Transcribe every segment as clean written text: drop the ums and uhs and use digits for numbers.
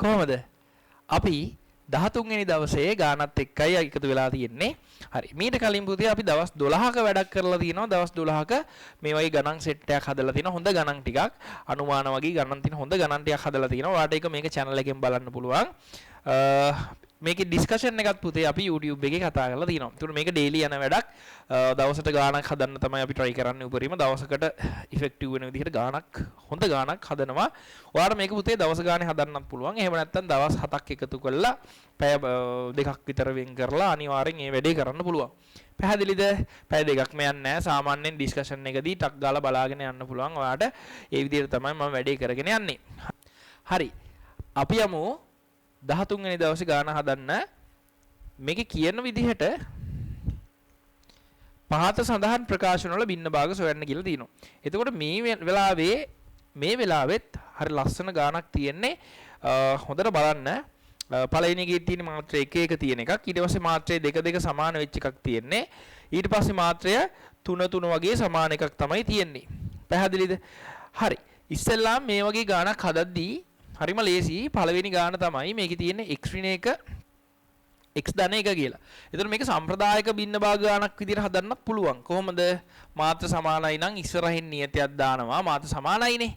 කොහොමද? අපි 13 වෙනි දවසේ ගානත් එක්කයි එකතු වෙලා තියෙන්නේ. හරි. මීට කලින් පුතේ අපි දවස් 12ක වැඩක් කරලා තියෙනවා. දවස් 12ක මේ වගේ ගණන් සෙට් එකක් හදලා තියෙනවා. හොඳ ගණන් ටිකක්. අනුමාන වගේ ගණන් තියෙන හොඳ ගණන් ටිකක් හදලා තියෙනවා. ඔයාලට ඒක මේක channel එකෙන් බලන්න පුළුවන්. මේකේ ඩිස්කෂන් එකත් පුතේ අපි YouTube එකේ කතා කරලා තියෙනවා. ඒතකොට මේක ඩේලි යන වැඩක්. දවසට ගාණක් හදන්න තමයි අපි try කරන්නේ උපරිම. දවසකට ඉෆෙක්ටිව් වෙන විදිහට ගාණක් හොඳ ගාණක් හදනවා. ඔයාලට මේක පුතේ දවස් ගානේ හදන්නත් පුළුවන්. එහෙම නැත්නම් දවස් 7ක් එකතු කරලා පැය දෙකක් විතර වෙන් කරලා අනිවාර්යෙන් මේ වැඩේ කරන්න පුළුවන්. පැහැදිලිද? පැය දෙකක් මේ යන්නේ නැහැ. සාමාන්‍යයෙන් ඩිස්කෂන් එකදී ටක් ගාලා බලාගෙන යන්න පුළුවන්. ඔයාලට ඒ විදිහට තමයි මම වැඩේ කරගෙන යන්නේ. හරි. අපි යමු 13 වෙනි දවසේ ගාන හදන්න. මේකේ කියන විදිහට පහත සඳහන් ප්‍රකාශන වල බින්න භාග සොයන්න කියලා තියෙනවා. එතකොට මේ වෙලාවෙත් හරි ලස්සන ගානක් තියෙන්නේ. හොඳට බලන්න. පළවෙනි එකේ තියෙන මාත්‍රා 1 1 තියෙන එකක්. ඊට පස්සේ මාත්‍රා 2 2 සමාන වෙච්ච එකක් තියෙන්නේ. ඊට පස්සේ මාත්‍රා 3 3 වගේ සමාන එකක් තමයි තියෙන්නේ. පැහැදිලිද? හරි. ඉස්සෙල්ලා මේ වගේ ගානක් හදද්දී හරිම ලේසි. පළවෙනි ගාන තමයි මේකේ තියෙන්නේ x ඍණ 1 x ධන 1 කියලා. එතකොට මේක සම්ප්‍රදායික බින්න භාග ගානක් විදිහට හදන්නත් පුළුවන්. කොහොමද? මාත්‍ර සමානයි නම් ඉස්සරහින් නියතයක් දානවා. මාත්‍ර සමානයිනේ.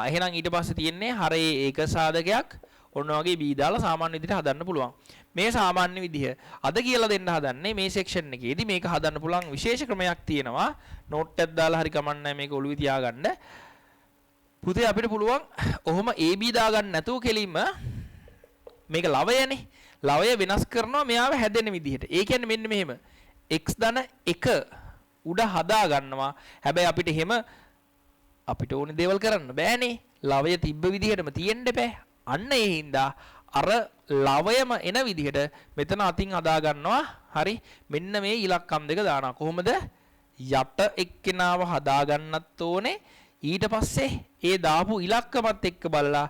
එහෙනම් ඊට පස්සේ තියෙන්නේ හරේ ඒක සාධකයක්. ඔන්න වගේ b දාලා සාමාන්‍ය විදිහට හදන්න පුළුවන්. මේ සාමාන්‍ය විදිහ අද කියලා දෙන්න හදන්නේ මේ සෙක්ෂන් එකේදී මේක හදන්න පුළුවන් විශේෂ ක්‍රමයක් තියෙනවා. නෝට් එකක් දාලා හරි කමන්නේ මේක ඔළුවේ තියාගන්න. පුතේ අපිට පුළුවන් ඔහොම AB දාගන්න නැතුව කෙලින්ම මේක ලවයනේ. ලවය වෙනස් කරනවා මෙයාව හැදෙන විදිහට. ඒ කියන්නේ මෙන්න මෙහෙම. x ධන 1 උඩ හදා ගන්නවා. හැබැයි අපිට එහෙම අපිට ඕනේ දේවල් කරන්න බෑනේ. ලවය තිබ්බ විදිහටම තියෙන්න බෑ. අන්න ඒ හින්දා අර ලවයම එන විදිහට මෙතන අතින් හදා ගන්නවා. හරි. මෙන්න මේ ඉලක්කම් දෙක දානවා. කොහොමද? යට එක්කෙනාව හදා ගන්නත් ඕනේ. ඊට පස්සේ ඒ දාපු ඉලක්කමත් එක්ක බලලා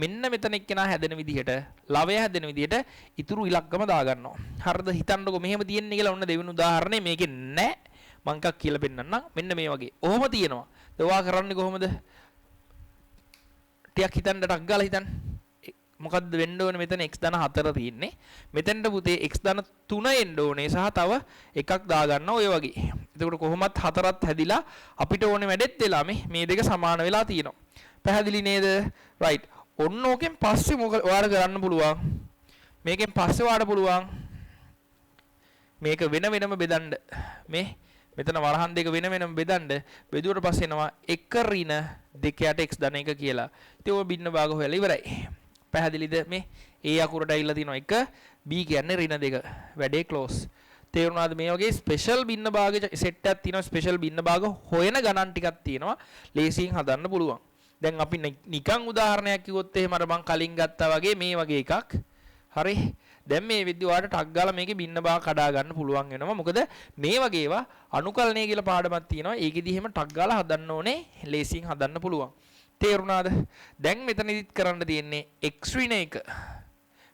මෙන්න මෙතන එක්කෙනා හැදෙන විදිහට ලවය හැදෙන විදිහට ඉතුරු ඉලක්කම දාගන්නවා. හරිද? හිතන්නකො මෙහෙම තියෙන්නේ කියලා. ඔන්න දෙවෙනි උදාහරණේ මේකේ නැහැ. මං එකක් කියලා පෙන්නන්නම්. මෙන්න මේ වගේ. ඔහොම තියෙනවා. ඔයා කරන්නේ කොහොමද? ටිකක් හිතන්න ටක් ගාලා හිතන්න. මොකද්ද වෙන්න ඕනේ? මෙතන x ධන 4 තියෙන්නේ. මෙතෙන්ට පුතේ x ධන 3 එන්න ඕනේ සහ තව එකක් දාගන්න ඔය වගේ. එතකොට කොහොමත් 4ත් හැදිලා අපිට ඕනේ වැඩෙත් වෙලා මේ දෙක සමාන වෙලා තියෙනවා. පැහැදිලි නේද? රයිට්. ඔන්න ඕකෙන් පස්සේ මොකද ඔයාලා කරන්න පුළුවන්? මේකෙන් පස්සේ ඔයාලට පුළුවන් මේක වෙන වෙනම බෙදන්න. මෙතන වරහන් දෙක වෙන වෙනම බෙදන්න. බෙදුවට පස්සේ එනවා 1 ඍණ 2 යට x ධන 1 කියලා. ඉතින් ඔය බින්න භාග හොයලා ඉවරයි. පැහැදිලිද? මේ A අකුරට ඇවිල්ලා තියෙනවා 1 B කියන්නේ ඍණ 2. වැඩේ ක්ලෝස්. තේරුණාද? මේ වගේ ස්පෙෂල් බින්න භාග සෙට් එකක් තියෙනවා. ස්පෙෂල් බින්න භාග හොයන ගණන් ටිකක් තියෙනවා. ලේසියෙන් හදන්න පුළුවන්. දැන් අපි නිකන් උදාහරණයක් කිව්වොත් එහෙම අර මං කලින් ගත්තා වගේ මේ වගේ එකක්. හරි. දැන් මේ විදිහ ඔයාලට ටක් ගාලා මේකේ බින්න භාග කඩා ගන්න පුළුවන් වෙනවා. මොකද මේ වගේ ඒවා අනුකලනය කියලා පාඩමක් තියෙනවා. ඒකෙදි එහෙම ටක් ගාලා හදන්න ඕනේ. ලේසියෙන් හදන්න පුළුවන්. තේරුණාද? දැන් මෙතනදිත් කරන්න තියෙන්නේ x ඍණ 1.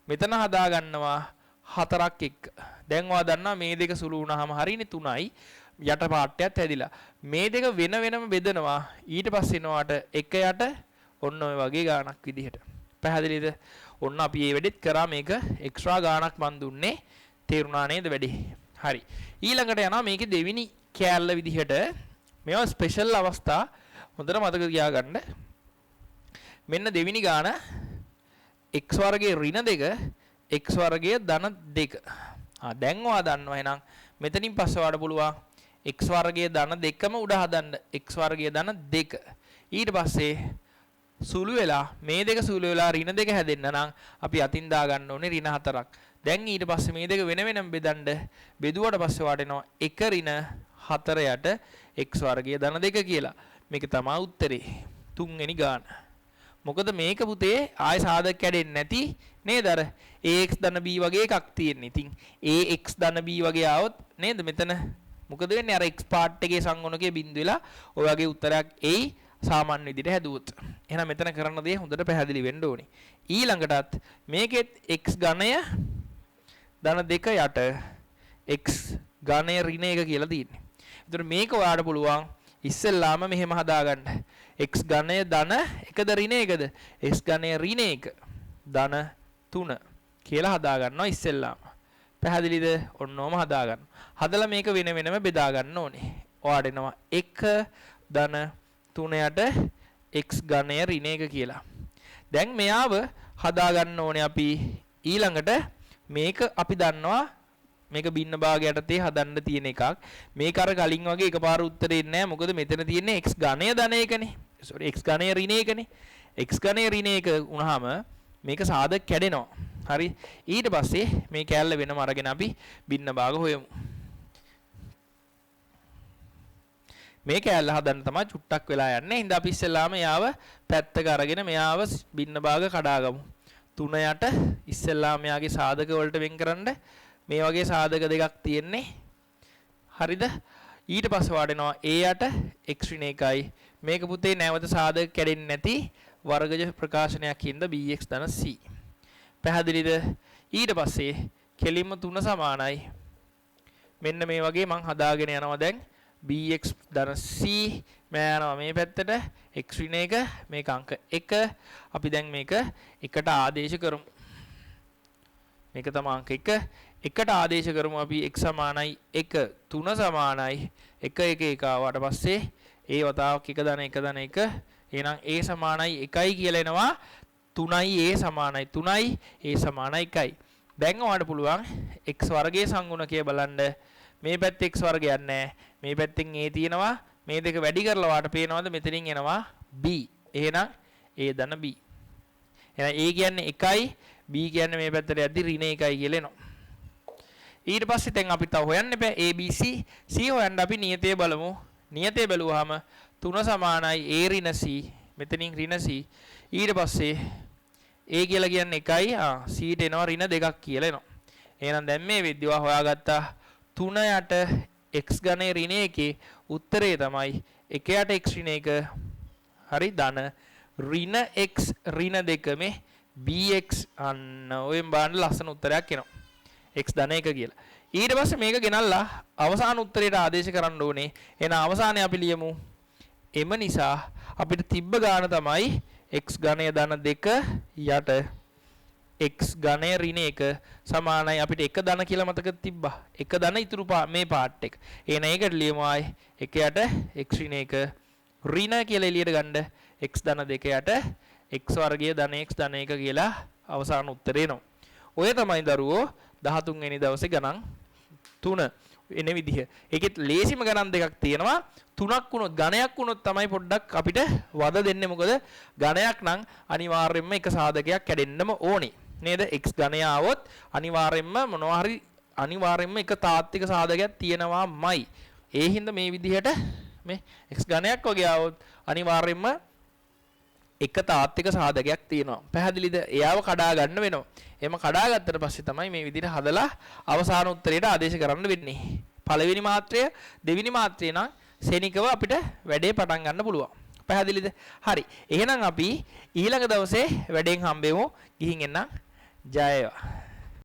මෙතන හදා ගන්නවා 4ක් එක්ක. දැන් ඔයා දන්නවා මේ දෙක සුළු වුණාම හරියනේ 3යි. යට පාට්‍යයත් හැදිලා. මේ දෙක වෙන වෙනම බෙදනවා. ඊට පස්සේ එනවාට එක යට ඔන්න ඔය වගේ ගාණක් විදිහට. පැහැදිලිද? ඔන්න අපි මේ වෙඩෙත් කරා මේක එක්ස්ට්‍රා ගාණක් මන් දුන්නේ. තේරුණා නේද වැඩේ? හරි. ඊළඟට යනවා මේකේ දෙවෙනි කෑල්ල විදිහට. මේවා ස්පෙෂල් අවස්ථා හොඳට මතක තියාගන්න. මෙන්න දෙවෙනි ගාණ x වර්ගයේ ඍණ 2 x වර්ගයේ ධන 2. දැන් ඔයා දන්නවා එහෙනම් මෙතනින් පස්සේ ඔයාලට පුළුවන් x වර්ගයේ ධන 2ම උඩ හදන්න. x වර්ගයේ ධන 2. ඊට පස්සේ සුළු වෙලා මේ දෙක සුළු වෙලා ඍණ 2 හැදෙන්න නම් අපි අතින් දා ගන්න ඕනේ ඍණ 4ක්. දැන් ඊට පස්සේ මේ දෙක වෙන වෙනම බෙදන්න. බෙදුවට පස්සේ ඔයාලට එනවා 1 ඍණ 4 යට x වර්ගයේ ධන 2 කියලා. මේක තමයි උත්තරේ. තුන්වෙනි ගාන. මොකද මේක පුතේ ආය සාධක කැඩෙන්නේ නැති නේද? අර ax ධන b වගේ එකක් තියෙන. ඉතින් ax ධන b වගේ ආවොත් නේද මෙතන මොකද වෙන්නේ? අර x පාර්ට් එකේ සංගුණකයේ බිඳු වෙලා ඔය වගේ උත්තරයක් එයි සාමාන්‍ය විදිහට හැදුවොත්. එහෙනම් මෙතන කරන දේ හොඳට පැහැදිලි වෙන්න ඕනේ. ඊළඟටත් මේකෙත් x ඝනය ධන 2 යට x ඝනය ඍණ 1 කියලා තියෙන්නේ. ඒතර මේක ඔයාලට පුළුවන් ඉස්සෙල්ලාම මෙහෙම හදාගන්න. x ඝනය ධන 1ද ඍණ 1ද? x ඝනය ඍණ 1 ධන 3 කියලා හදා ගන්නවා ඉස්සෙල්ලාම. පැහැදිලිද? ඔන්නෝම හදා ගන්න. හදලා මේක වෙන වෙනම බෙදා ගන්න ඕනේ. ඔයාට එනවා 1 ධන 3 යට x ඝනය ඍණ 1 කියලා. දැන් මෙයාව හදා ගන්න ඕනේ අපි ඊළඟට මේක අපි දන්නවා මේක බින්න භාග යටතේ හදන්න තියෙන එකක්. මේක අර කලින් වගේ එකපාර උත්තරේ එන්නේ නැහැ. මොකද මෙතන තියෙන්නේ x ඝනය ධන 1නේ. sorry x ඝනය ඍණ 1නේ. x ඝනය ඍණ 1 වුණාම මේක සාධක කැඩෙනවා. හරි. ඊට පස්සේ මේ කැලල වෙනම අරගෙන අපි බින්න භාග හොයමු. මේ කැලල හදන්න තමයි චුට්ටක් වෙලා යන්නේ. හින්දා අපි ඉස්සෙල්ලාම යාව පැත්තක අරගෙන මෙයාව බින්න භාග කඩාගමු. 3 යට ඉස්සෙල්ලාම යාගේ සාධක වලට වෙන් කරන්න මේ වගේ සාධක දෙකක් තියෙන්නේ. හරිද? ඊට පස්සේ වඩනවා a යට x ඍණ 1යි. මේක පුතේ නැවත සාධක කැඩෙන්නේ නැති වර්ගජ ප්‍රකාශනයක් හින්දා bx ධන c. පැහැදිලිද? ඊට පස්සේ කෙලින්ම 3 සමානයි. මෙන්න මේ වගේ මං හදාගෙන යනවා දැන් bx ධන c මම යනවා මේ පැත්තට x ඍණ 1 මේක අංක 1 අපි දැන් මේක එකට ආදේශ කරමු. මේක තමයි අංක 1 එකට ආදේශ කරමු අපි x සමානයි 1 3 සමානයි 1 1 1 ආවට පස්සේ ඒ වතාවක් 1 ධන 1 ධන 1 එහෙනම් a සමානයි 1යි කියලා එනවා 3යි a සමානයි 3යි a සමානයි 1යි. දැන් ඔයාලට පුළුවන් x වර්ගයේ සංගුණකය බලන්න. මේ පැත්තේ x වර්ගයක් නැහැ. මේ පැත්තෙන් a තියෙනවා. මේ දෙක වැඩි කරලා වාට පේනවද මෙතනින් එනවා b. එහෙනම් a ධන b. එහෙනම් a කියන්නේ 1යි b කියන්නේ මේ පැත්තට යද්දි ඍණ 1යි කියලා එනවා. ඊට පස්සේ දැන් අපි තව හොයන්න බෑ abc c හොයන්න අපි නියතය බලමු. නියතය බැලුවාම 3 සමානයි a ඍණ c මෙතනින් ඍණ c ඊට පස්සේ a කියලා කියන්නේ 1යි c ට එනවා ඍණ 2ක් කියලා එනවා. එහෙනම් දැන් මේ විද්‍යාව හොයාගත්තා 3 යට x ඝනය ඍණ 1 උත්තරේ තමයි 1 යට x ඍණ 1 හරි ධන ඍණ x ඍණ 2 මේ bx අන්න ඔයෙන් බලන්න ලස්සන උත්තරයක් එනවා. x ධන 1 කියලා. ඊට පස්සේ මේක ගෙනල්ලා අවසාන උත්තරයට ආදේශ කරන්න ඕනේ. එහෙනම් අවසානයේ අපි ලියමු එම නිසා අපිට තිබ්බ ගාන තමයි x ඝනය ධන 2 යට x ඝනය ඍණ 1 සමානයි අපිට 1 ධන කියලා මතක තිබ්බා. 1 ධන ඉතුරු මේ පාර්ට් එක. එහෙනම් ඒකට ලියමු ආයි 1 යට x ඍණ 1 ඍණ කියලා එළියට ගන්න x ධන 2 යට x වර්ගය ධන x ධන 1 කියලා අවසාන උත්තරේ එනවා. ඔය තමයි දරුවෝ 13 වෙනි දවසේ ගණන් 3 එන විදිහ. ඒකෙත් ලේසිම ගණන් දෙකක් තියෙනවා. 3ක් වුණොත් ගණයක් වුණොත් තමයි පොඩ්ඩක් අපිට වද දෙන්නේ. මොකද ගණයක් නම් අනිවාර්යයෙන්ම එක සාධකයක් කැඩෙන්නම ඕනේ. නේද? x ඝනය આવොත් අනිවාර්යයෙන්ම මොනවා හරි අනිවාර්යයෙන්ම එක තාත්වික සාධකයක් තියෙනවාමයි. ඒ හින්දා මේ විදිහට මේ x ඝනයක් වගේ આવොත් අනිවාර්යයෙන්ම එක තාත්වික සාධකයක් තියෙනවා. පැහැදිලිද? එයාව කඩා ගන්න වෙනවා. එහෙම කඩා ගත්තට පස්සේ තමයි මේ විදිහට හදලා අවසාන උත්තරයට ආදේශ කරන්න වෙන්නේ. පළවෙනි මාත්‍රය දෙවෙනි මාත්‍රය නම් ශේනිකව අපිට වැඩේ පටන් ගන්න පුළුවන්. පැහැදිලිද? හරි. එහෙනම් අපි ඊළඟ දවසේ වැඩෙන් හම්බෙමු. ගිහින් එන්න. ජය වේවා.